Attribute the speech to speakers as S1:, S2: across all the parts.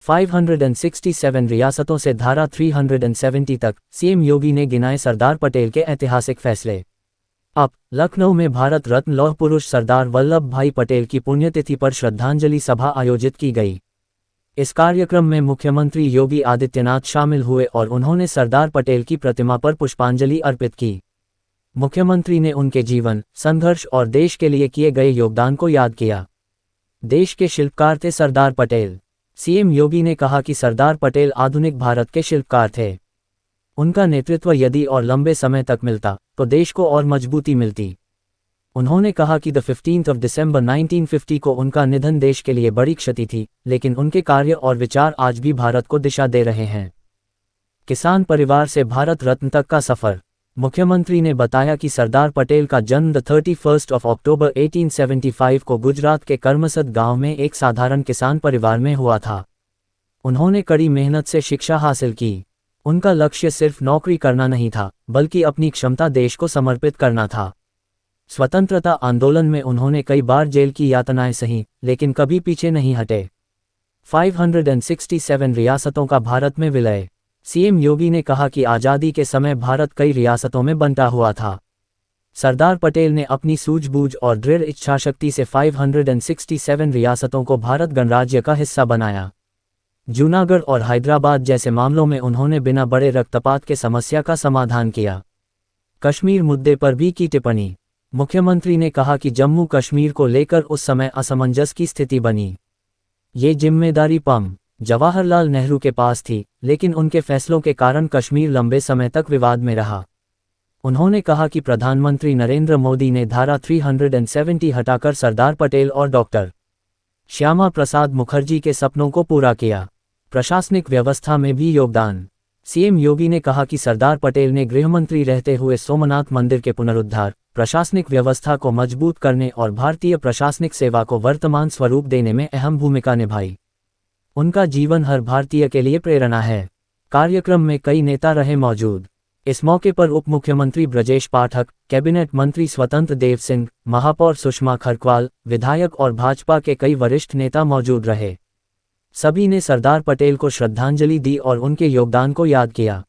S1: 567 रियासतों से धारा 370 तक, सीएम योगी ने गिनाए सरदार पटेल के ऐतिहासिक फैसले। अब लखनऊ में भारत रत्न लौह पुरुष सरदार वल्लभ भाई पटेल की पुण्यतिथि पर श्रद्धांजलि सभा आयोजित की गई। इस कार्यक्रम में मुख्यमंत्री योगी आदित्यनाथ शामिल हुए और उन्होंने सरदार पटेल की प्रतिमा पर पुष्पांजलि अर्पित की। मुख्यमंत्री ने उनके जीवन, संघर्ष और देश के लिए किए गए योगदान को याद किया। देश के शिल्पकार थे सरदार पटेल। सीएम योगी ने कहा कि सरदार पटेल आधुनिक भारत के शिल्पकार थे। उनका नेतृत्व यदि और लंबे समय तक मिलता तो देश को और मजबूती मिलती। उन्होंने कहा कि 15 दिसंबर 1950 को उनका निधन देश के लिए बड़ी क्षति थी, लेकिन उनके कार्य और विचार आज भी भारत को दिशा दे रहे हैं। किसान परिवार से भारत रत्न तक का सफर। मुख्यमंत्री ने बताया कि सरदार पटेल का जन्म 31 अक्टूबर 1875 को गुजरात के करमसद गांव में एक साधारण किसान परिवार में हुआ था। उन्होंने कड़ी मेहनत से शिक्षा हासिल की। उनका लक्ष्य सिर्फ नौकरी करना नहीं था, बल्कि अपनी क्षमता देश को समर्पित करना था। स्वतंत्रता आंदोलन में उन्होंने कई बार जेल की यातनाएं सही, लेकिन कभी पीछे नहीं हटे। 567 रियासतों का भारत में विलय। सीएम योगी ने कहा कि आज़ादी के समय भारत कई रियासतों में बंटा हुआ था। सरदार पटेल ने अपनी सूझबूझ और दृढ़ इच्छाशक्ति से 567 रियासतों को भारत गणराज्य का हिस्सा बनाया। जूनागढ़ और हैदराबाद जैसे मामलों में उन्होंने बिना बड़े रक्तपात के समस्या का समाधान किया। कश्मीर मुद्दे पर भी की टिप्पणी। मुख्यमंत्री ने कहा कि जम्मू कश्मीर को लेकर उस समय असमंजस की स्थिति बनी। ये जिम्मेदारी जवाहरलाल नेहरू के पास थी, लेकिन उनके फैसलों के कारण कश्मीर लंबे समय तक विवाद में रहा। उन्होंने कहा कि प्रधानमंत्री नरेंद्र मोदी ने धारा 370 हटाकर सरदार पटेल और डॉक्टर श्यामा प्रसाद मुखर्जी के सपनों को पूरा किया। प्रशासनिक व्यवस्था में भी योगदान। सीएम योगी ने कहा कि सरदार पटेल ने गृहमंत्री रहते हुए सोमनाथ मंदिर के पुनरुद्धार, प्रशासनिक व्यवस्था को मजबूत करने और भारतीय प्रशासनिक सेवा को वर्तमान स्वरूप देने में अहम भूमिका निभाई। उनका जीवन हर भारतीय के लिए प्रेरणा है। कार्यक्रम में कई नेता रहे मौजूद। इस मौके पर उप मुख्यमंत्री ब्रजेश पाठक, कैबिनेट मंत्री स्वतंत्र देव सिंह, महापौर सुषमा खरकवाल, विधायक और भाजपा के कई वरिष्ठ नेता मौजूद रहे। सभी ने सरदार पटेल को श्रद्धांजलि दी और उनके योगदान को याद किया।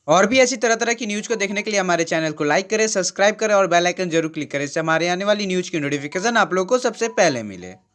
S2: और भी ऐसी तरह तरह की न्यूज़ को देखने के लिए हमारे चैनल को लाइक करें, सब्सक्राइब करें और बेल आइकन जरूर क्लिक करें। इससे हमारे आने वाली न्यूज़ की नोटिफिकेशन आप लोगों को सबसे पहले मिले।